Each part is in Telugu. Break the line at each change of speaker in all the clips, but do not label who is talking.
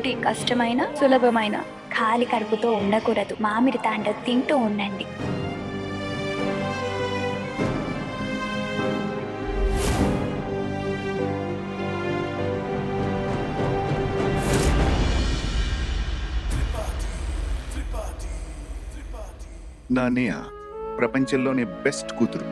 ఎదుటి కష్టమైన సులభమైన ఖాళీ కడుపుతో ఉండకూడదు. మామిడి తాండ తింటూ ఉండండి.
నా అన్నయ్య ప్రపంచంలోనే బెస్ట్ కూతురు.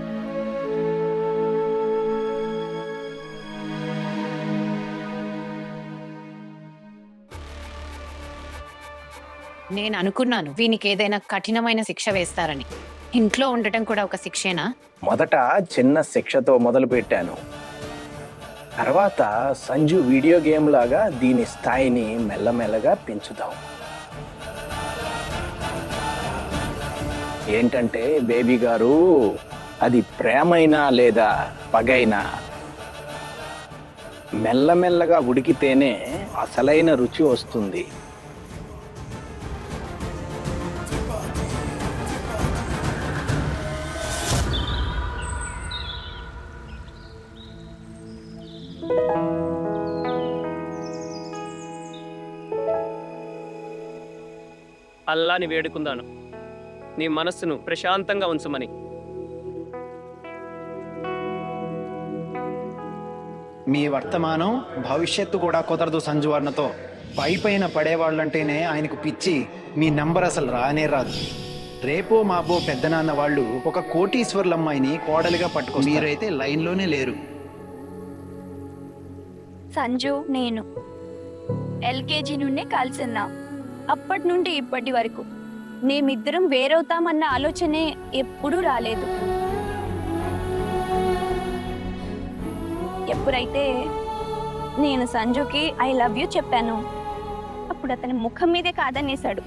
నేను అనుకున్నాను వీనికి ఏదైనా కఠినమైన శిక్ష వేస్తారని. ఇంట్లో ఉండటం కూడా ఒక శిక్షేనా?
మొదట చిన్న శిక్షతో మొదలు పెట్టాను. తర్వాత సంజు వీడియో గేమ్ లాగా దీని స్థాయిని మెల్లమెల్లగా పెంచుదాం. ఏంటంటే బేబీ గారు, అది ప్రేమైనా లేదా పగైనా మెల్లమెల్లగా ఉడికితేనే అసలైన రుచి వస్తుంది.
అల్లాని వేడుకుందాను, నీ మనస్సును ప్రశాంతంగా ఉంచమని.
మీ వర్తమానం భవిష్యత్తు కూడా కుదరదు సంజువర్ణతో. పైపైన పడేవాళ్ళంటేనే ఆయనకు పిచ్చి. మీ నంబర్ అసలు రానే రాదు. రేపో మాపో పెద్దనాన్న వాళ్ళు ఒక కోటీశ్వర్లమ్మాయిని కోడలిగా పట్టుకో. మీరైతే లైన్లోనే లేరు.
సంజు నేను ఎల్కేజీ నుండే కలిసిన్నాం. అప్పటి నుండి ఇప్పటి వరకు మేమిద్దరం వేరవుతామన్న ఆలోచనే ఎప్పుడూ రాలేదు. ఎప్పుడైతే నేను సంజుకి ఐ లవ్ యూ చెప్పాను, అప్పుడు అతని ముఖం మీదే కాదనేశాడు.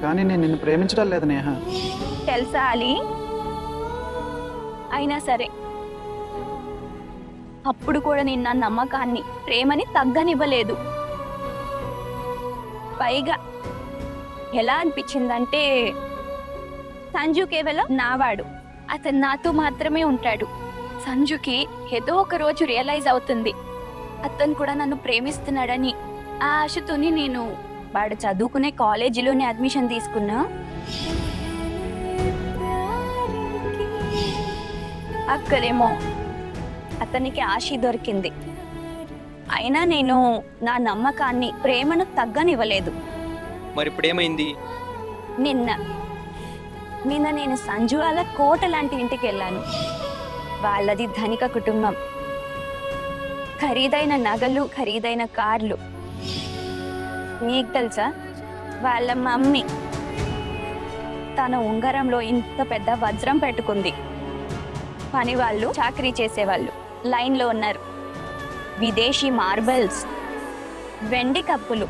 కానీ నేను నిన్ను ప్రేమించడం లేదు నేహ.
తెలుసా అలీ? అయినా సరే అప్పుడు కూడా నేను నా నమ్మకాన్ని, ప్రేమని తగ్గనివ్వలేదు. పైగా ఎలా అనిపించిందంటే సంజు కేవలం నావాడు, అతను నాతో మాత్రమే ఉంటాడు. సంజుకి ఏదో ఒక రోజు రియలైజ్ అవుతుంది అతను కూడా నన్ను ప్రేమిస్తున్నాడని. ఆ ఆశతోని నేను వాడు చదువుకునే కాలేజీలోనే అడ్మిషన్ తీసుకున్నా. అక్కడేమో అతనికి ఆశ దొరికింది. అయినా నేను నా నమ్మకాన్ని, ప్రేమను తగ్గనివ్వలేదు.
మరి ఇప్పుడేమైంది?
నిన్న నేను సంజు వాళ్ళ కోట లాంటి ఇంటికి వెళ్ళాను. వాళ్ళది ధనిక కుటుంబం, ఖరీదైన నగలు, ఖరీదైన కార్లు. నీకు తెలుసా, వాళ్ళ మమ్మీ తన ఉంగరంలో ఇంత పెద్ద వజ్రం పెట్టుకుంది. పని వాళ్ళు, చాకరీ చేసేవాళ్ళు లైన్లో ఉన్నారు. విదేశీ మార్బల్స్, వెండి కప్పులు.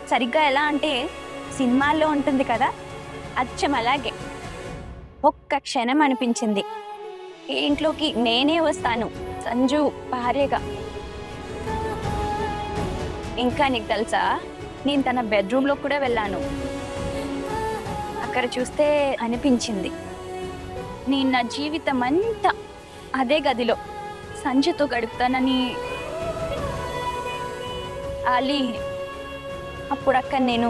సరిగ్గా ఎలా అంటే సినిమాల్లో ఉంటుంది కదా, అచ్చం అలాగే. ఒక్క క్షణం అనిపించింది ఈ ఇంట్లోకి నేనే వస్తాను సంజు భార్యగా. ఇంకా నీకు తెలుసా, నేను తన బెడ్రూమ్లో కూడా వెళ్ళాను. అక్కడ చూస్తే అనిపించింది నేను నా జీవితం అంతా అదే గదిలో సంజుతో గడుపుతానని. అలీ, అప్పుడు అక్కడ నేను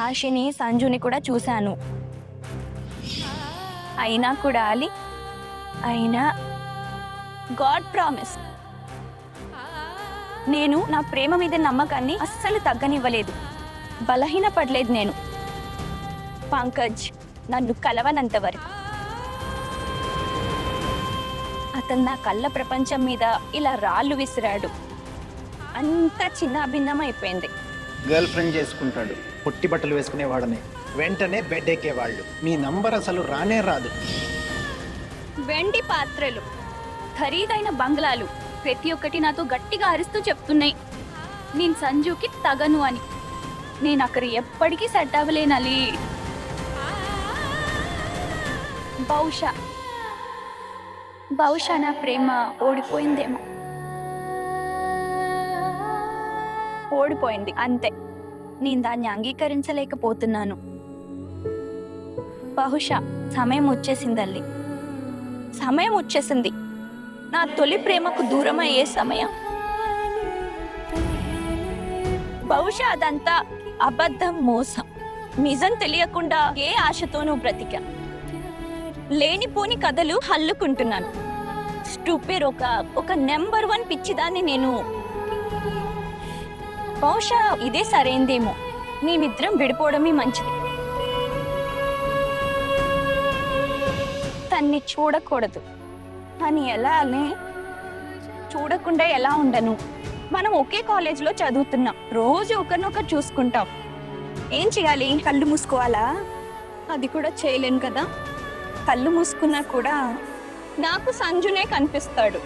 ఆశని, సంజుని కూడా చూశాను. అయినా కూడా అలీ, అయినా గాడ్ ప్రామిస్, నేను నా ప్రేమ మీద నమ్మకాన్ని అస్సలు తగ్గనివ్వలేదు, బలహీనపడలేదు నేను. పంకజ్ నన్ను కలవనంత వరకు అతను నా కళ్ళ ప్రపంచం మీద ఇలా రాళ్ళు విసిరాడు. అంతా చిన్న భిన్నమైపోయింది.
గర్ల్ ఫ్రెండ్ చేసుకుంటాడు, పొట్టి బట్టలు వేసుకునేవాడని. వెంటనే బెడ్ ఎక్కేవాళ్ళు. మీ నంబర్ అసలు రానే రాదు.
వెండి పాత్రలు, ఖరీదైన బంగ్లాలు, ప్రతి ఒక్కటి నాతో గట్టిగా అరుస్తూ చెప్తున్నాయి నేను సంజుకి తగను అని. నేను అక్కడ ఎప్పటికీ సెట్ అవ్వలేనలి. బహుశా నా ప్రేమ ఓడిపోయిందేమో. ఓడిపోయింది అంతే. నేను దాన్ని అంగీకరించలేకపోతున్నాను. బహుశా సమయం వచ్చేసిందల్లి, సమయం వచ్చేసింది. నా తొలి ప్రేమకు దూరమయ్యే సమయం. బహుశా అదంతా అబద్ధం, మోసం. నిజం తెలియకుండా ఏ ఆశతోనూ బ్రతికా. లేనిపోని కథలు హల్లుకుంటున్నాను. స్టూపిడ్, ఒక నెంబర్ 1 పిచ్చిదాన్ని నేను. బహుశా ఇదే సరైందేమో. మేమిద్దరం విడిపోవడమే మంచిది. తన్ని చూడకూడదు అని ఎలా అనే? చూడకుండా ఎలా ఉండను? మనం ఒకే కాలేజ్లో చదువుతున్నాం, రోజు ఒకరినొకరు చూసుకుంటాం. ఏం చేయాలి? కళ్ళు మూసుకోవాలా? అది కూడా చేయలేను కదా. కళ్ళు మూసుకున్నా కూడా నాకు సంజునే కనిపిస్తాడు.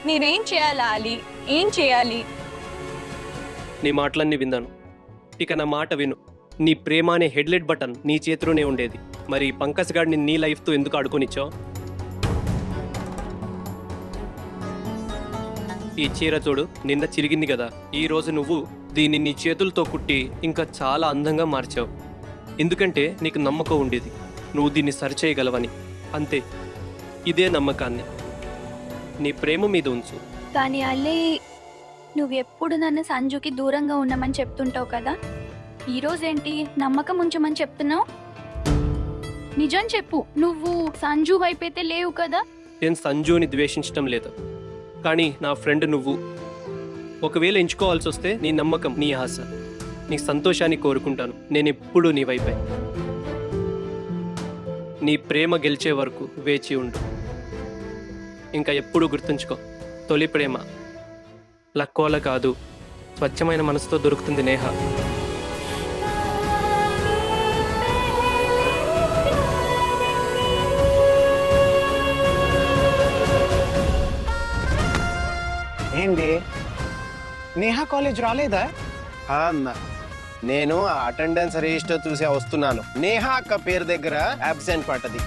మీరేం చేయాలా అలీ? ఏం చేయాలి?
నీ మాటలన్నీ విన్నాను. ఇక నా మాట విను. నీ ప్రేమ అనే హెడ్లైట్ బటన్ నీ చేతిలోనే ఉండేది. మరి పంకజ్ గాడిని నీ లైఫ్తో ఎందుకు ఆడుకొనిచ్చావు? ఈ చీర చూడు, నిన్న చిరిగింది కదా. ఈ రోజు నువ్వు దీన్ని నీ చేతులతో కుట్టి ఇంకా చాలా అందంగా మార్చావు. ఎందుకంటే నీకు నమ్మకం ఉండేది నువ్వు దీన్ని సరిచేయగలవని. అంతే, ఇదే నమ్మకాన్ని నీ ప్రేమ మీద ఉంచు.
కానీ అలీ, నువ్వెప్పుడు నన్ను సంజుకి దూరంగా ఉండమని చెప్తుంటావు కదా. ఈరోజేంటి నమ్మకం ఉంచమని చెప్తున్నావు? నిజం చెప్పు, నువ్వు సంజు వైపైతే లేవు కదా.
నేను సంజుని ద్వేషించడం లేదు, కానీ నా ఫ్రెండ్ నువ్వు. ఒకవేళ ఎంచుకోవాల్సి వస్తే నీ నమ్మకం, నీ ఆశ, నీ సంతోషాన్ని కోరుకుంటాను. నేను ఎప్పుడూ నీ వైపే. నీ ప్రేమ గెలిచే వరకు వేచి ఉండు. ఇంకా ఎప్పుడూ గుర్తుంచుకో, తొలి ప్రేమ లక్కోల కాదు, స్వచ్ఛమైన మనసుతో దొరుకుతుంది నేహ.
ఏంటి, నేహా కాలేజ్ రాలేదా?
అన్న, నేను ఆ అటెండెన్స్ రిజిస్టర్ చూసి వస్తున్నాను. నేహా అక్క పేరు దగ్గర అబ్సెంట్ పడ్డది.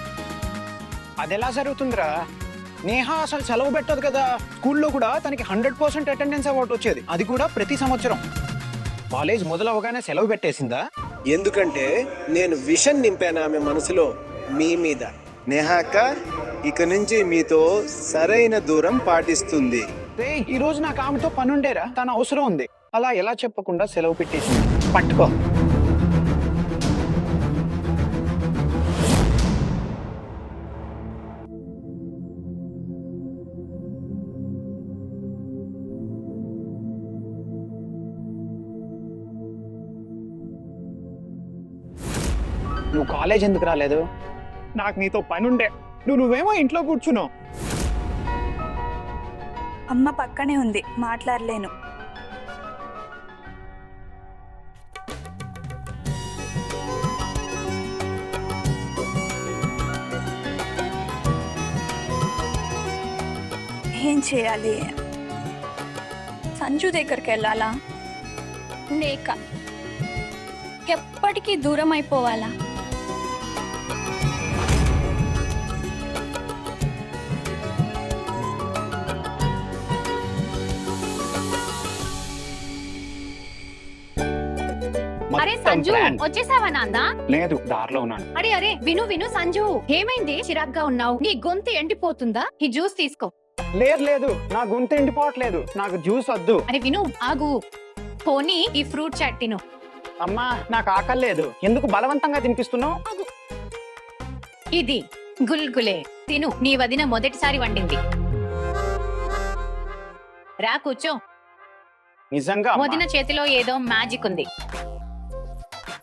అది ఎలా జరుగుతుందిరా? నేహా అసలు సెలవు పెట్టదు కదా. స్కూల్లో కూడా తనకి 100% అటెండెన్స్ అవార్డు వచ్చేది, అది కూడా ప్రతి సంవత్సరం. కాలేజ్ మొదలవగానే సెలవు పెట్టేసిందా?
ఎందుకంటే నేను విషన్ నింపాను ఆమె మనసులో మీ మీద. నేహా అక్క ఇక నుంచి మీతో సరైన దూరం పాటిస్తుంది.
ఈ రోజు నాకు ఆమెతో పని ఉండేరా, తన అవసరం ఉంది. అలా ఎలా చెప్పకుండా సెలవు పెట్టేసింది. పట్టుకో. నువ్వు కాలేజ్ ఎందుకు రాలేదు? నాకు నీతో పని ఉండే. నువ్వేమో ఇంట్లో కూర్చున్నావు.
అమ్మ పక్కనే ఉంది, మాట్లాడలేను. ఏం చేయాలి?
సంజు దగ్గరికి వెళ్ళాలా, లేక ఎప్పటికీ దూరం అయిపోవాలా?
అరే సంజు, వచ్చేసావా నాన్న?
లేదు, దారిలో ఉన్నాను.
అరే అరే, విను విను సంజు, ఏమైంది? చిరాగ్గా ఉన్నావు? నీ గొంతు ఎండిపోతుందా? ఈ జ్యూస్ తీసుకో.
లేదు, నా గొంతు ఎండిపోవట్లేదు. నాకు జ్యూస్ వద్దు.
అరే విను, ఆగు. పోనీ ఈ ఫ్రూట్ చాట్ తిను.
అమ్మా, నాకు ఆకలేదు. ఎందుకు బలవంతంగా తినిపిస్తున్నావు?
ఇది గుల్గులే, తిను. నీ వదిన మొదటిసారి వండింది. రా కూర్చో.
నిజంగా
వదిన చేతిలో ఏదో మ్యాజిక్ ఉంది.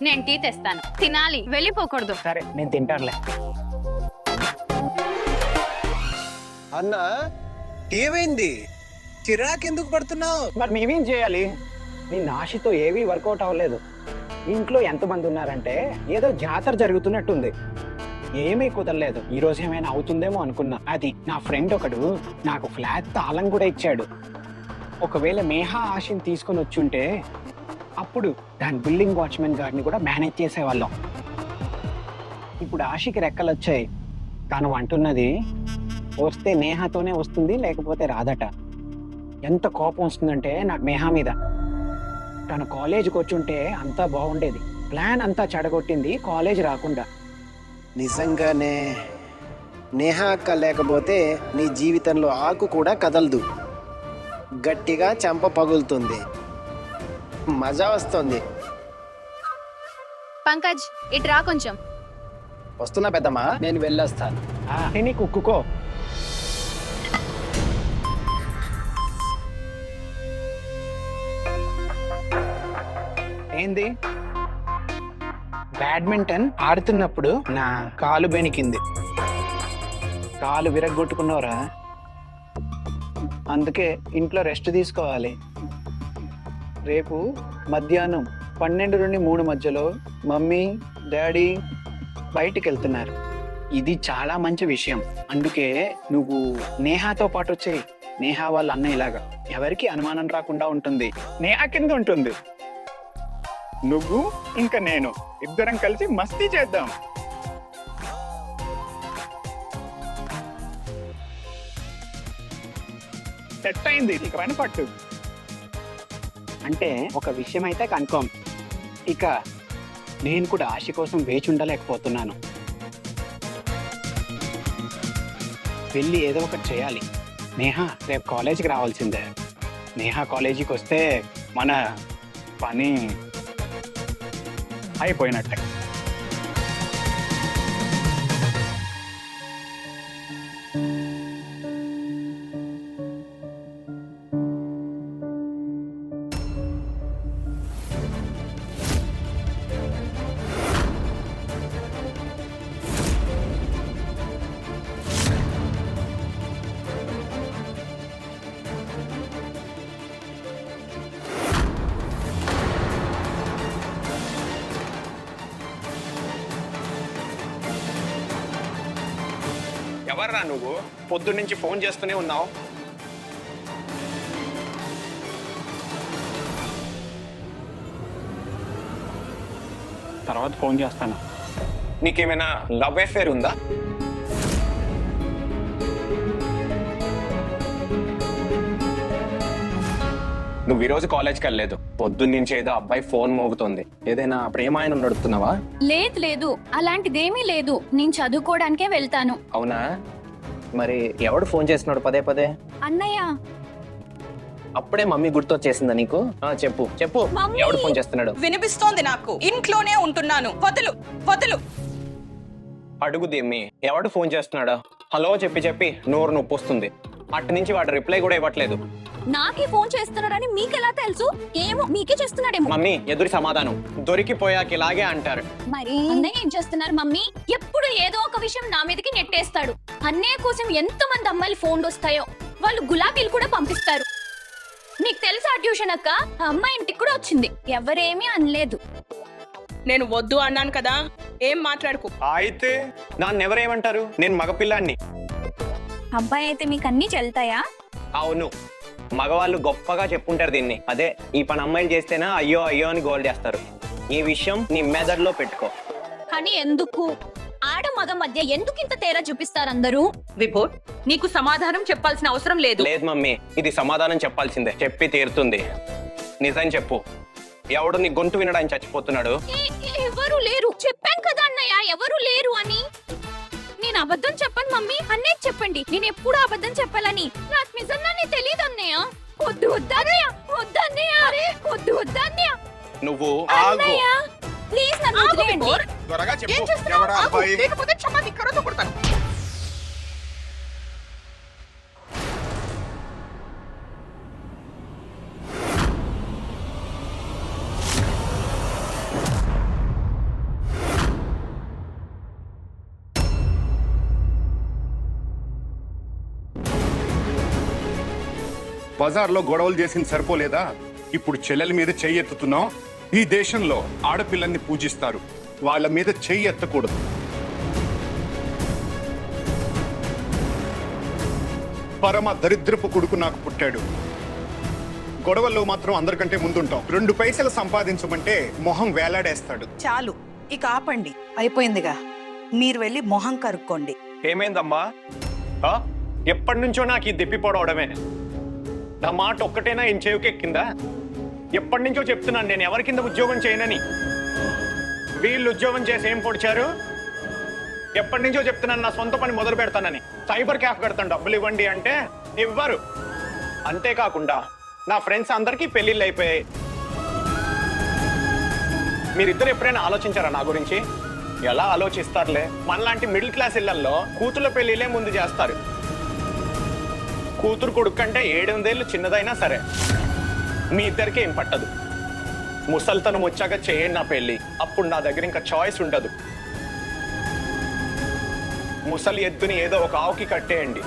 నేను టీ తెస్తాను, తినాలి, వెళ్ళిపోకూడదు.
సరే, నేను తింటానులే.
అన్న, ఏమైంది? చిరాకెందుకు పడుతున్నావు?
మరి మేమేం చేయాలి? నీ నాశితో ఏవీ వర్కౌట్ అవ్వలేదు. ఇంట్లో ఎంతమంది ఉన్నారంటే ఏదో జాతర జరుగుతున్నట్టుంది. ఏమీ కుదరలేదు. ఈ రోజు ఏమైనా అవుతుందేమో అనుకున్నా. అది నా ఫ్రెండ్ ఒకడు నాకు ఫ్లాట్ తాళం కూడా ఇచ్చాడు. ఒకవేళ మేహా ఆశని తీసుకొని వచ్చుంటే అప్పుడు దాని బిల్డింగ్ వాచ్మెన్ గారిని కూడా మేనేజ్ చేసేవాళ్ళం. ఇప్పుడు ఆశకి రెక్కలు వచ్చాయి. తను అంటున్నది వస్తే నేహాతోనే వస్తుంది, లేకపోతే రాదట. ఎంత కోపం వస్తుందంటే నాకు మేహా మీద. తను కాలేజీకి వచ్చుంటే అంతా బాగుండేది. ప్లాన్ అంతా చెడగొట్టింది కాలేజ్ రాకుండా.
నిజంగానే నేహా అక్క లేకపోతే నీ జీవితంలో ఆకు కూడా కదలదు. గట్టిగా చెంప పగులుతుంది. మజా వస్తుంది.
పంకజ్ ఇటు రా కొంచెం.
వస్తున్నా పెద్దమ్మా.
నేను వెళ్ళొస్తాను. తిని కుక్కుకో.
ఏంది? బ్యాడ్మింటన్ ఆడుతున్నప్పుడు నా కాలు బెనికింది. కాలు విరగ్గొట్టుకున్నావురా, అందుకే ఇంట్లో రెస్ట్ తీసుకోవాలి. రేపు మధ్యాహ్నం 12 నుండి 3 మధ్యలో మమ్మీ డాడీ బయటికి వెళ్తున్నారు. ఇది చాలా మంచి విషయం. అందుకే నువ్వు నేహాతో పాటు వచ్చేయి. నేహా వాళ్ళ అన్నయ్యలాగా ఎవరికి అనుమానం రాకుండా ఉంటుంది. నేహా కింద ఉంటుంది. నువ్వు ఇంకా నేను ఇద్దరం కలిసి మస్తీ చేద్దాం. సెట్ అయింది, ఇక పని పట్టు. అంటే ఒక విషయం అయితే కన్ఫర్మ్, ఇక నేను కూడా ఆశ కోసం వేచి ఉండలేకపోతున్నాను. వెళ్ళి ఏదో ఒకటి చేయాలి. నేహా రేపు కాలేజీకి రావాల్సిందే. నేహా కాలేజీకి వస్తే మన పని అయిపోయినట్టే. ఎవర్రా నువ్వు? పొద్దున్నుంచి ఫోన్ చేస్తూనే ఉన్నావు. తర్వాత ఫోన్ చేస్తాను. నీకేమైనా లవ్ అఫేర్ ఉందా? నువ్వు ఈరోజు కాలేజ్కి వెళ్ళలేదు. పొద్దున్నుంచి ఏదో అబ్బాయి ఫోన్ మోగుతుంది. ఏదైనా ప్రేమాయణం నడుపుతున్నావా?
లేదు లేదు, అలాంటిదేమీ లేదు. నేను చదువుకోవడానికే వెళ్తాను.
అవునా? మరి ఎవడు ఫోన్ చేస్తున్నాడు పదే పదే?
అన్నయ్య.
అప్పుడే మమ్మీ గుర్తొచ్చేసిందా నీకు? చెప్పు చెప్పు,
మమ్మీ!
ఎవడు ఫోన్ చేస్తున్నాడు?
వినిపిస్తోంది నాకు. ఇంట్లోనే ఉంటున్నాను. వదులు వదులు.
అడుగు దిమ్మి, ఎవడు ఫోన్ చేస్తున్నాడా? హలో చెప్పి చెప్పి నోరు నొప్పి వస్తుంది. అటు నుంచి వాడు రిప్లై కూడా ఇవ్వట్లేదు.
నాకే ఫోన్ చేస్తున్నాడని మీకెలా తెలుసు? ఏమో, మీకే చేస్తున్నాడేమో.
మమ్మీ ఎదురు సమాధానం, దొరికిపోయాక ఇలాగే అంటారు.
మరి అన్నయ్య ఏం చేస్తున్నారు? మమ్మీ ఎప్పుడు ఏదో ఒక విషయం నా మీదకి నెట్టేస్తాడు. అన్నయ్య కోసం ఎంత మంది అమ్మాయిలు ఫోన్ వస్తాయో, వాళ్ళు గులాబీలు కూడా పంపిస్తారు. నీకు తెలుసా ట్యూషన్ అక్క, ఆ అమ్మాయి ఇంటికి కూడా వచ్చింది. ఎవరేమీ అనలేదు.
నేను వద్దు అన్నాను కదా, ఏం మాట్లాడుకు.
అయితే నాన్నెవరేమంటారు? నేను మగపిల్లాన్ని.
అబ్బాయి అయితే మీకు అన్నీ చెల్తాయా?
అవును, మగవాళ్ళు గొప్పగా చెప్పుంటారు దీన్ని. అదే ఈ పని అమ్మాయిలు చేస్తేనా అయ్యో అయ్యో అని గోల్ చేస్తారు. ఈ విషయం నీ మెదడులో పెట్టుకో.
కానీ ఎందుకు ఆడ మగ మధ్య ఎందుకు ఇంత తేడా చూపిస్తారు అందరూ?
విభోర్, నీకు సమాధానం చెప్పాల్సిన అవసరం లేదు.
లేదు మమ్మీ, ఇది సమాధానం చెప్పాల్సిందే. చెప్పి తీరుతుంది. నిజం చెప్పు, ఎవడు నీ గొంతు వినడానికి చచ్చిపోతున్నాడు?
ఎవరు లేరు. చెప్పాను కదా అన్నయ్య, ఎవరు లేరు అని. నేను అబద్ధం చెప్పను మమ్మీ, అన్నయ్య చెప్పండి. నేను ఎప్పుడు అబద్ధం చెప్పాలని నాకు నిజంగానే తెలియదు అన్నయ్య. వద్దు వద్దన్నయ్య, వద్దన్నయ్య, వద్దు వద్దన్నయ్య.
నువ్వు
అన్నయ్య ప్లీజ్ నన్ను వదిలేయండి.
త్వరగా
ఏం
చెప్పు,
చేస్తున్నావు?
ఎవరా
ఆగు,
అబ్బాయి?
లేకపోతే చపాతీ కర్రతో కొడతాను.
బజార్లో గొడవలు చేసింది సరిపోలేదా? ఇప్పుడు చెల్లెల మీద చెయ్యి ఎత్తుతున్నావు. ఈ దేశంలో ఆడపిల్లల్ని పూజిస్తారు, వాళ్ళ మీద చెయ్యి ఎత్తకూడదు. పరమ దరిద్రపు కొడుకు నాకు పుట్టాడు. గొడవల్లో మాత్రం అందరికంటే ముందుంటాం. 2 పైసలు సంపాదించమంటే మొహం వేలాడేస్తాడు.
చాలు, ఇక ఆపండి. అయిపోయిందిగా, మీరు వెళ్ళి మొహం కరుక్కోండి.
ఏమైందమ్మా? ఎప్పటి నుంచో నాకు ఈ దెప్పిపోవడమే. నా మాట ఒక్కటైనా ఏం చెవికెక్కిందా? ఎప్పటి నుంచో చెప్తున్నాను నేను ఎవరి కింద ఉద్యోగం చేయనని. వీళ్ళు ఉద్యోగం చేసి ఏం పొడిచారు? ఎప్పటి నుంచో చెప్తున్నాను నా సొంత పని మొదలు పెడతానని. సైబర్ క్యాఫ్ పెడతాను, డబ్బులు ఇవ్వండి అంటే ఇవ్వరు. అంతేకాకుండా నా ఫ్రెండ్స్ అందరికీ పెళ్ళిళ్ళు అయిపోయాయి. మీరిద్దరు ఎప్పుడైనా ఆలోచించారా నా గురించి? ఎలా ఆలోచిస్తారులే, మనలాంటి మిడిల్ క్లాస్ ఇళ్లలో కూతుళ్ళ పెళ్లిలే ముందు చేస్తారు. కూతురు కొడుకు కంటే 7 ఏళ్ళు చిన్నదైనా సరే మీ ఇద్దరికి ఏం పట్టదు. ముసల్తనం వచ్చాక చేయండి నా పెళ్లి, అప్పుడు నా దగ్గర ఇంకా చాయిస్ ఉండదు. ముసలి ఎద్దుని ఏదో ఒక ఆవుకి కట్టేయండి,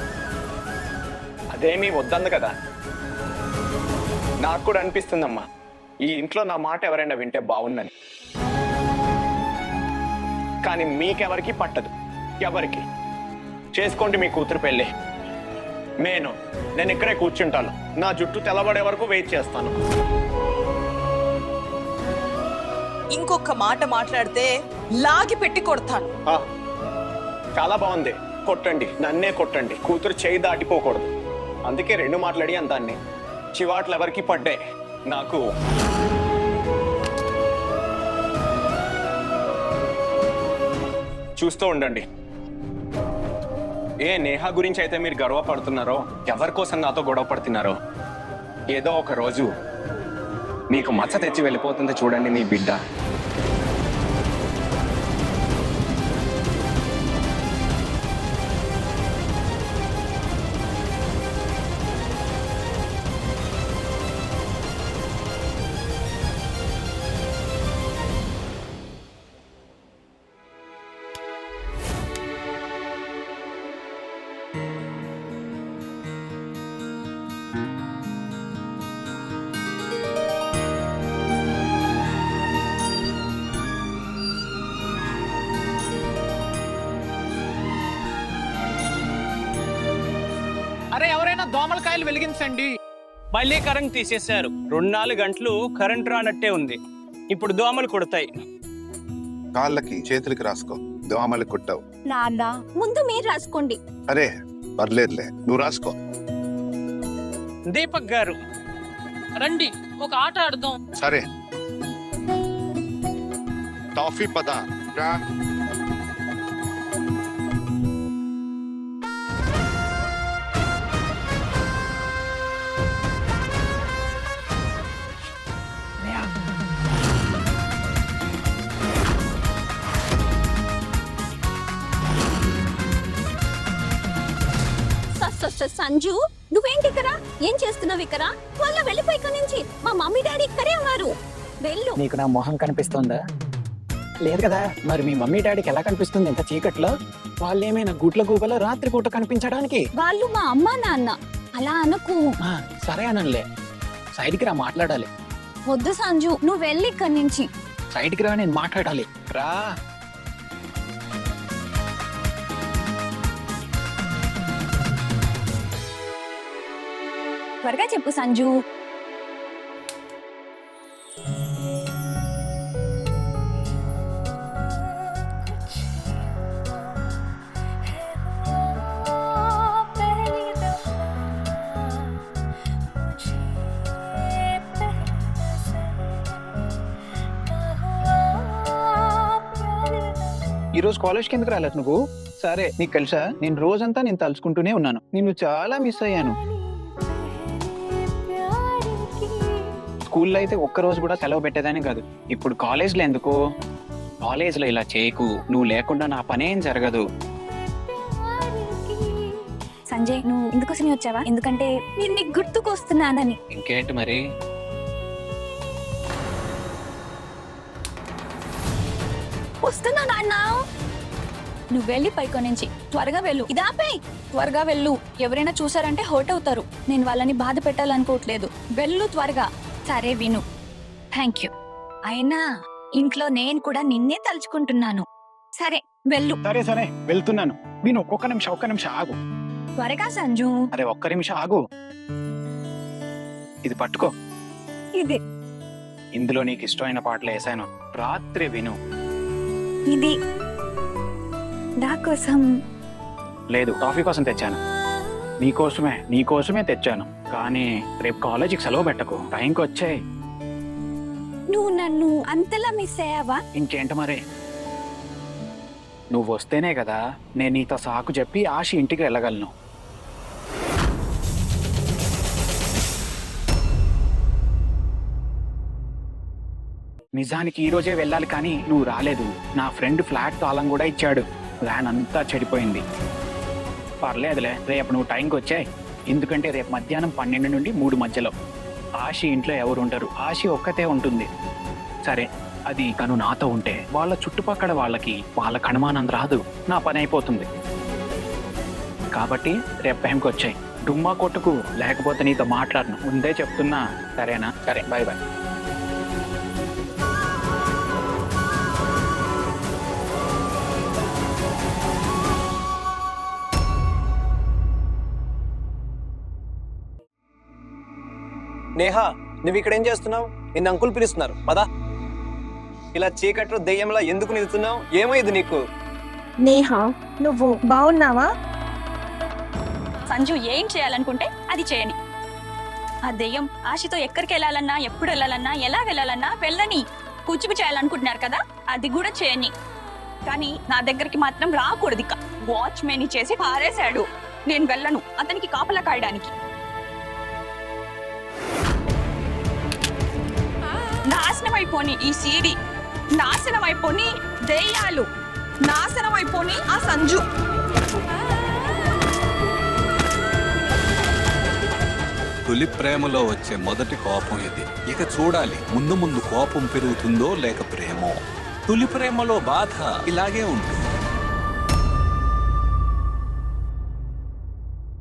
అదేమీ వద్దంది కదా. నాకు కూడా అనిపిస్తుందమ్మా, ఈ ఇంట్లో నా మాట ఎవరైనా వింటే బాగుందని. కానీ మీకెవరికి పట్టదు, ఎవరికి. చేసుకోండి మీ కూతురు పెళ్ళి. నేను ఇక్కడే కూర్చుంటాను, నా జుట్టు తెల్లబడే వరకు వెయిట్ చేస్తాను.
ఇంకొక మాట మాట్లాడితే లాగి పెట్టి కొడతాను.
ఆ, చాలా బాగుంది, కొట్టండి, నన్నే కొట్టండి. కూతురు చేయి దాటిపోకూడదు. అందుకే 2 మాటలు అడిగాను దాన్ని. చివాట్లు ఎవరికి పడ్డాయి, నాకు. చూస్తూ ఉండండి. ఏ నేహ గురించి అయితే మీరు గర్వపడుతున్నారో, ఎవరి కోసం నాతో గొడవ పడుతున్నారో, ఏదో ఒక రోజు మీకు మచ్చ తెచ్చి వెళ్ళిపోతుంది చూడండి మీ బిడ్డ.
అరే ఎవరైనా దోమలకాయలు వెలిగించండి.
మళ్ళీ కరెంట్ తీసేశారు. 2-4 గంటలు కరెంట్ రానట్టే ఉంది. ఇప్పుడు దోమలు కుడతాయి.
కాళ్ళకి చేతులకి రాసుకో, దోమలు కుట్టవు.
నాన్న ముందు మీరు రాసుకోండి.
అరే పర్లేదులే, నువ్వు రాసుకో.
దీపక్ గారు రండి, ఒక ఆట ఆడదాం.
సరే, టాఫీ పద రా.
సంజు, నువ్వేంటి ఇక్కడ? ఏం చేస్తున్నావు ఇక్కడ? వాళ్ళ వెళ్ళిపోయి ఇక్కడ నుంచి. మా మమ్మీ డాడీ ఇక్కడే ఉన్నారు. వెళ్ళు.
నీకు నా మొహం కనిపిస్తుందా? లేదు కదా, మరి మీ మమ్మీ డాడీకి ఎలా కనిపిస్తుంది ఇంత చీకట్లో? వాళ్ళు ఏమైనా గుట్ల గూబలో రాత్రిపూట కనిపించడానికి?
వాళ్ళు మా అమ్మ నాన్న. అలా అనకు.
సరే అనంలే, సైడ్కి రా, మాట్లాడాలి.
వద్దు సంజు, నువ్వు వెళ్ళి ఇక్కడి నుంచి.
సైడ్కి రా, నేను మాట్లాడాలి. రా.
త్వరగా చెప్పు సంజు.
ఈ రోజు కాలేజ్కి ఎందుకు రాలేదు నువ్వు? సరే, నీకు తెలుసా, నేను రోజంతా నేను తలుచుకుంటూనే ఉన్నాను. నిన్ను చాలా మిస్ అయ్యాను. స్కూల్లో అయితే ఒక్క రోజు కూడా సెలవు పెట్టేదాని కాదు. ఇప్పుడు కాలేజ్లో ఎందుకు? కాలేజ్లో ఇలా చేయకు, నువ్వు లేకుండా నా పనేం జరగదు.
సంజయ్, నువ్వు ఇందుకోసమే వచ్చావా? ఎందుకంటే నేను నీకు గుర్తుకొస్తున్నానని.
ఇంకేంటి మరి?
వస్తున్నా నాన్న. నువ్వు వెళ్ళి పైకో నుంచి త్వరగా వెళ్ళు. ఇదాపై త్వరగా వెళ్ళు. ఎవరైనా చూసారంటే హర్ట్ అవుతారు. నేను వాళ్ళని బాధ పెట్టాలనుకోవట్లేదు. వెళ్ళు త్వరగా. సరే విను, థ్యాంక్ యూ. అయినా ఇంట్లో నేను కూడా నిన్నే తలుచుకుంటున్నాను. సరే వెళ్ళు.
సరే సరే, వెళ్తున్నాను. విను, ఒక్క నిమిషం ఆగు.
త్వరగా సంజు.
అరే ఒక్క నిమిషం ఆగు. ఇది పట్టుకో.
ఇది
ఇందులో నీకు ఇష్టమైన పాటలు వేసాను, రాత్రి విను.
ఇది నా కోసం
లేదు, టాఫీ కోసం తెచ్చాను. నీకోసమే తెచ్చాను. కానీ రేపు కాలేజీకి సెలవు పెట్టకు, టైంకి వచ్చాయి.
నువ్వు నన్ను అంతలా మిస్ అయ్యావా?
ఇంకేంట మరి, నువ్వు వస్తేనే కదా నేను నీతో సాకు చెప్పి ఆశ ఇంటికి వెళ్ళగలను. నిజానికి ఈ రోజే వెళ్ళాలి కానీ నువ్వు రాలేదు. నా ఫ్రెండ్ ఫ్లాట్ తాళం కూడా ఇచ్చాడు. ప్లాన్ అంతా చెడిపోయింది. పర్లేదులే, రేపు నువ్వు టైంకి వచ్చాయి. ఎందుకంటే రేపు మధ్యాహ్నం 12 నుండి 3 మధ్యలో ఆశి ఇంట్లో ఎవరు ఉంటారు? ఆశి ఒక్కతే ఉంటుంది. సరే, అది తను నాతో ఉంటే వాళ్ళ చుట్టుపక్కల వాళ్ళకి అనుమానం రాదు. నా పని అయిపోతుంది. కాబట్టి రేపు టైంకి వచ్చాయి. డుమ్మా కొట్టుకు, లేకపోతే నీతో మాట్లాడను. ముందే చెప్తున్నా, సరేనా? సరే, బాయ్ బాయ్.
నేహా, నువ్వు ఇక్కడ ఏం చేస్తున్నావు? నిన్ను అంకుల్ పిలుస్తున్నారు, పదా. ఇలా చీకట్లో దెయ్యంలా ఎందుకు నిలుతున్నావు? ఏమైంది నీకు?
నేహా, నువ్వు బాగున్నావా? సంజు ఏం చేయాలనుకుంటే అది చేయని. ఆ దెయ్యం ఆశతో ఎక్కడికి వెళ్ళాలన్నా, ఎప్పుడు వెళ్ళాలన్నా, ఎలా వెళ్ళాలన్నా వెళ్ళని. కూచిపి చేయాలనుకుంటున్నారు కదా, అది కూడా చేయని. కానీ నా దగ్గరికి మాత్రం రాకూడదు. ఇక వాచ్మెన్ చేసి పారేశాడు. నేను వెళ్ళను అతనికి కాపలా కాయడానికి. నాశనం అయిపోని ఈ సీడీ, నాశనం అయిపోని దెయ్యాలు, నాశనం అయిపోని ఆ సంజు.
తొలి ప్రేమలో వచ్చే మొదటి కోపం ఇది. ఇక చూడాలి ముందు ముందు కోపం పెరుగుతుందో లేక ప్రేమో. తొలి ప్రేమలో బాధ ఇలాగే ఉంటుంది.